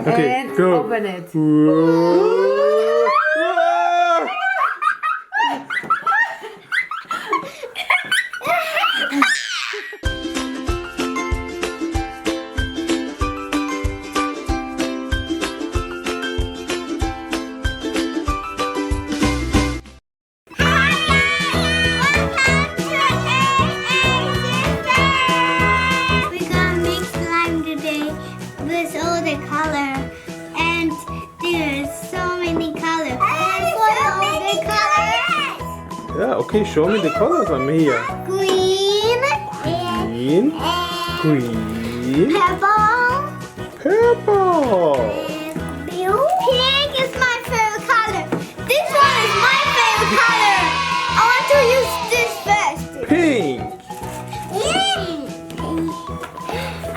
Okay, and go. open it. Whoa. We're gonna make slime today with all the color, and there's so many colors. Yeah, okay, show me the colors, Amia. Green, Green, green, purple, purple. blue. Pink is my favorite color. This one is my favorite color. I want to use this first. Pink.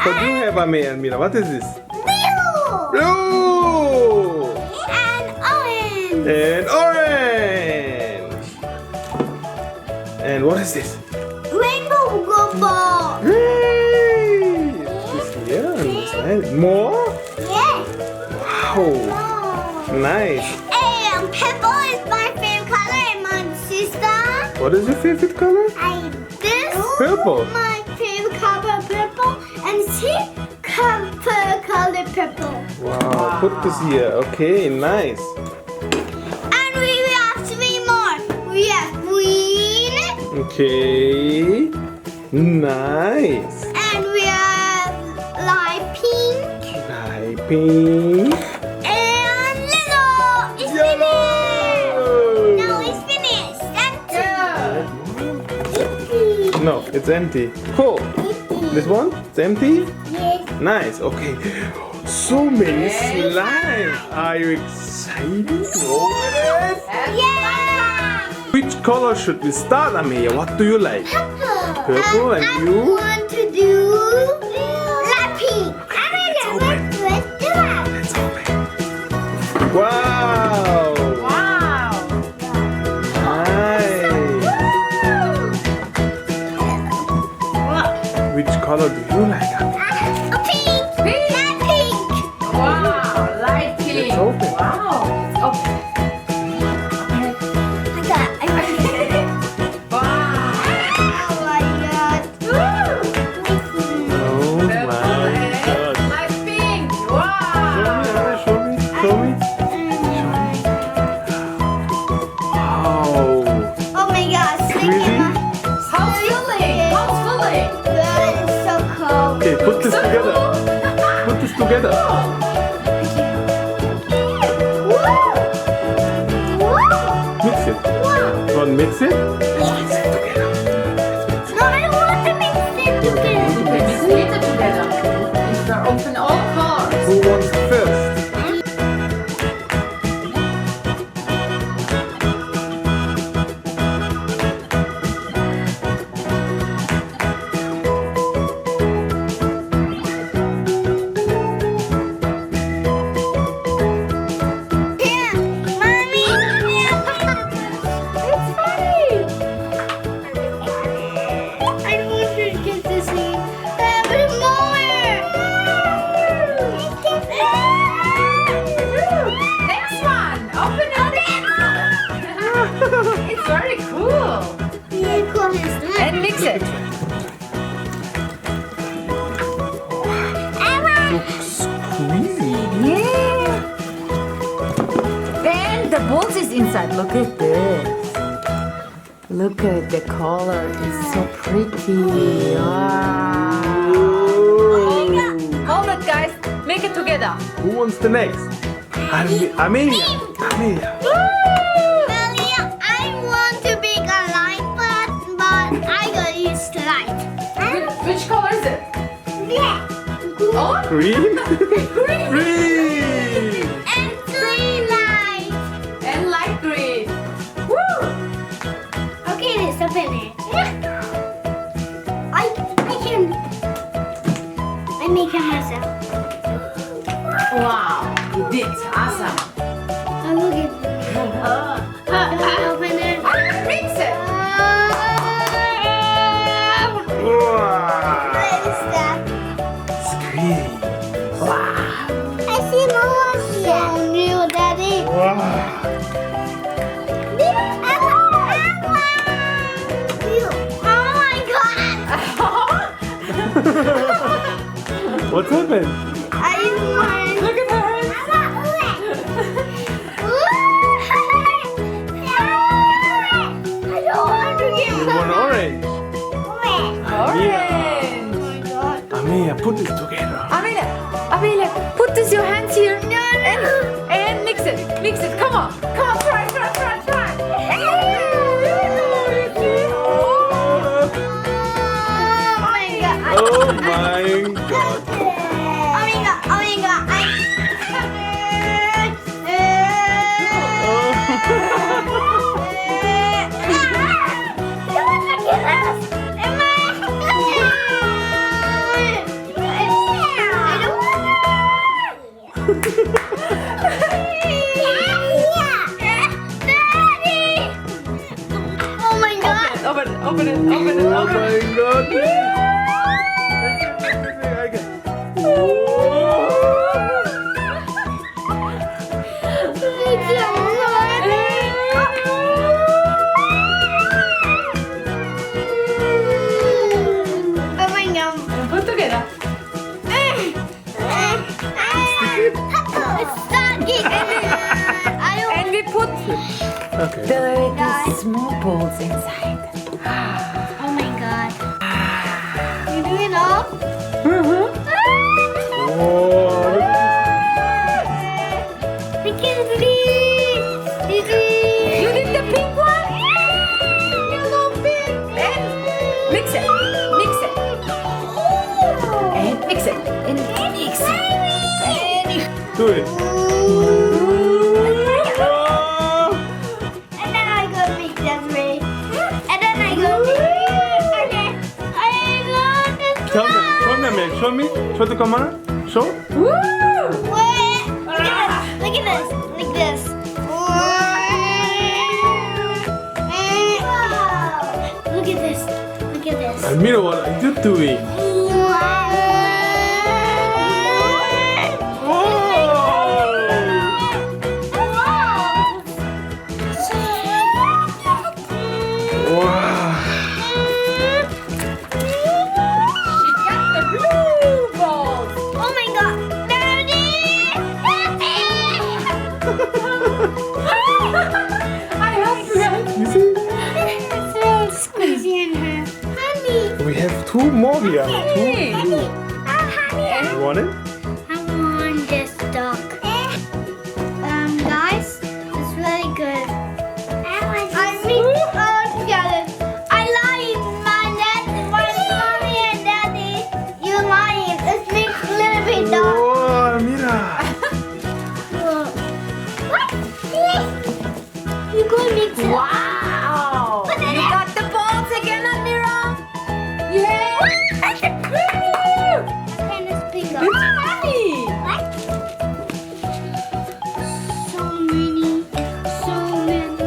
What do you have, Amia? Mira, what is this? Blue Blue and orange. and orange. And what is this? Rainbow ball. Yay! This here and this one. More? Yes. Wow. Nice. And purple is my favorite color, and my sister. What is your favorite color? This Purple. my favorite color, purple, and she color purple. Wow. Put this here. Okay, nice. And we have three more. We have green, Okay. Nice. and we have light pink, Light pink. and yellow. It's Yellow. finished. Now it's finished. That's No, it's empty. Cool. This one? It's empty? Yes. Nice. Okay. So many slimes. Are you excited to open it? Yeah. Which color should we start, Amia? What do you like? Purple and I you? want to do light pink. open. Let's do it. Let's open. Wow. Wow. Nice. Which color do you like, Amia? A pink. Light pink. Wow. Light pink. Let's open. Wow. Okay. I got it. Wow. Oh my god. Oh my Purple god. and light pink. Wow. Show me. Wow. Oh my god. Really? How's feeling? How's feeling? Good. It's so cold. Okay, put this together. Put this together. Mix it. You want to mix it? Mix it together. No, I don't want to mix it together. Okay, mix it together. And we are open all colors. Who wants first? Here, mommy. It's funny. I don't want to get this in. But more. Next one. Open it. It's very cool. Yeah, cool. And mix it. Squeezy. Yeah. And the balls is inside. Look at this. Look at the color. It's so pretty. Wow. Hold it, guys. Make it together. Who wants the next? Amelia. Amelia. Malia, I want to make a light, but I gotta use light. Which color is it? Yeah. Oh, Green. green. Green. And three lights. And light green. Woo! Okay, let's open it. I can. I make it myself. Wow. You did. Awesome. I look at it. I open it. Mix it. Wow. What is that? Squeezy. Wow. I see So new, Daddy. Wow. Oh my God. What happened? I want. Look at her. I don't want to get You want orange? Orange. Amia, put it together. Amelia, put this your hands here and mix it. Mix it. Come on. Come on, try. Oh my God. Open it. Oh my God. Put together. And we put Okay. the small balls inside. Oh my God. You do it all? Oh, Look at this. You did the pink one? Yellow pink. And mix it. And mix it. do it. And then I go make them red. And then I go make okay. I love this. Show me. Show the camera. Show. Woo! Wait. Look at this. Like this. Look at this. Look at this. Almira, what are you doing? Wow. She got the blue balls. Oh my God. Daddy! I hope you guys. You see? It's real squeezy in her. Honey. We have two more here. Hey. Two blue. Honey. You want it? I want this duck. Guys, it's really good. I mix all together. I like my mommy and daddy. You lying. Let's mix a little bit duck. Oh, Almira. What? You go mix it. Wow! Put it You in. got the balls again, Amira? Yeah! And it's big up. It's funny! What? So many. So many.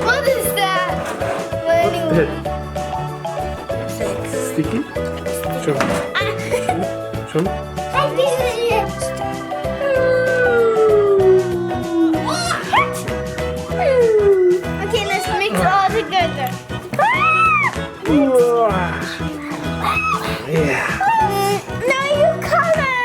What is that? What's that? Sticky? Show me. Show me. I think it's okay, let's mix all together. Wow. Yeah. Now you color.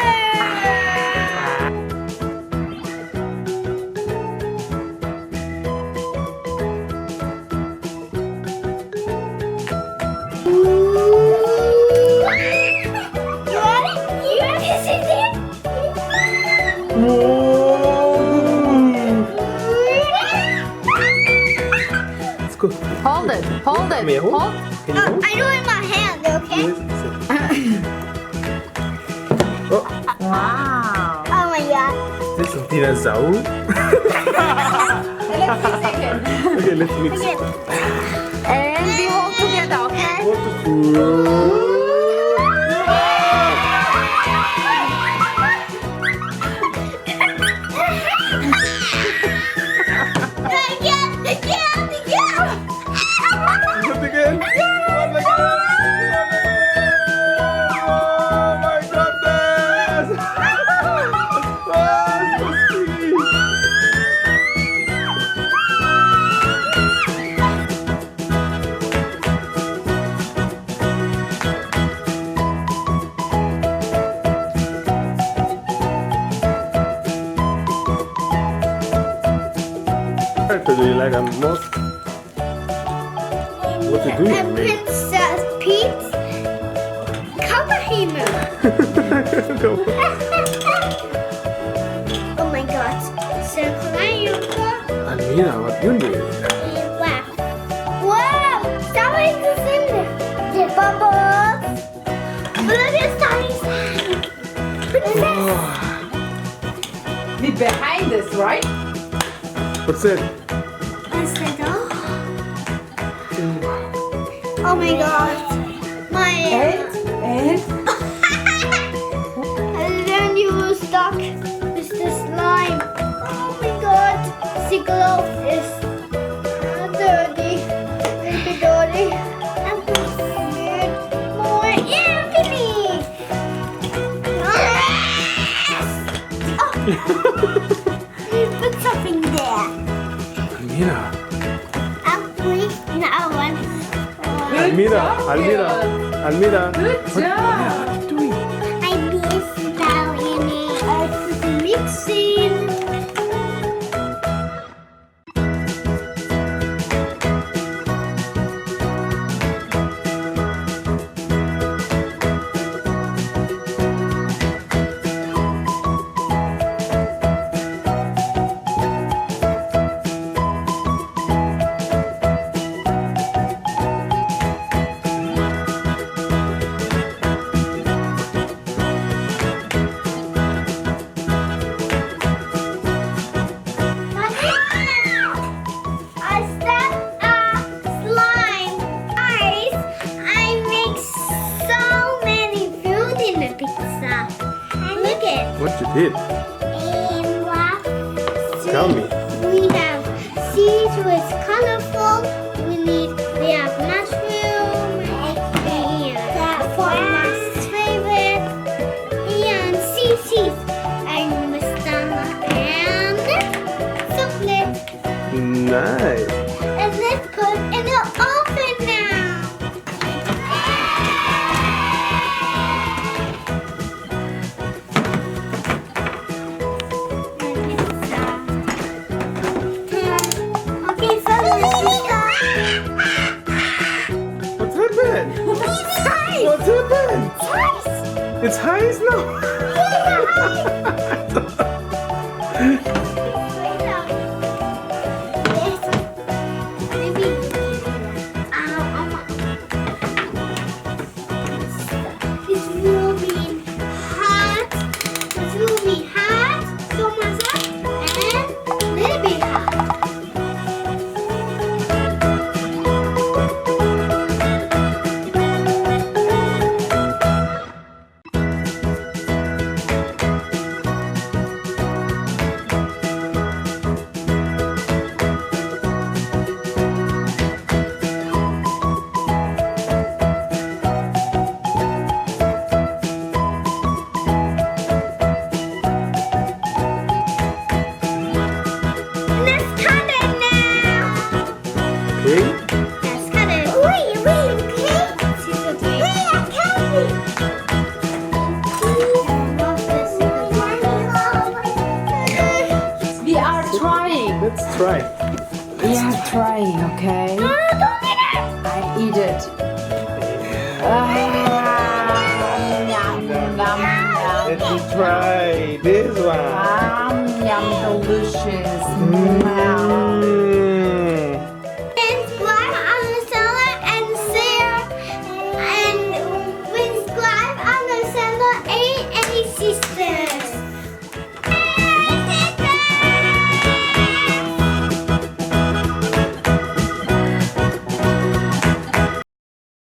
You ready? You ready to see it? Whoa. Let's go. Hold it, hold it. May I hold? Hold. Can you hold? I do it in my hand, okay? Oh, Wow. Oh my God. this is dinosaur. Let's mix again. Okay, let's mix. And we hold together, okay? Wonderful. Look again. One again. I'm most. What to do? And Princess Peach, cover him. Oh my God. So can you go? Almira, what you doing? Wow! Something is in there. The bubbles. Look at Sally's hand. Princess. The behind this, right? What's that? I said, oh my God. My And and then you were stuck with the slime. Oh my God. The glove is dirty. Maybe dirty. I'm scared. More Anthony. Oh, you put something there. Almira. Now one. Almira. Almira. Almira. good job. What are you doing? I miss Ballerina. I'm mixing. What you did? Tell me. We have seeds with colorful. We have mushroom and for my favorite and seeds and mustard and chocolate. Nice. And let's put in the oven now. Okay, so What's happened? What's happened? It's highs now. It's really hot. It's really hot. So much hot and a little bit hot. Let's cut it now. Okay. Let's cut it. Wait, okay? Wait, I can't. We are trying. Let's try. We are trying, okay? No, don't get it. I eat it. Yum, yum, yum. Let me try this one. Yum, delicious.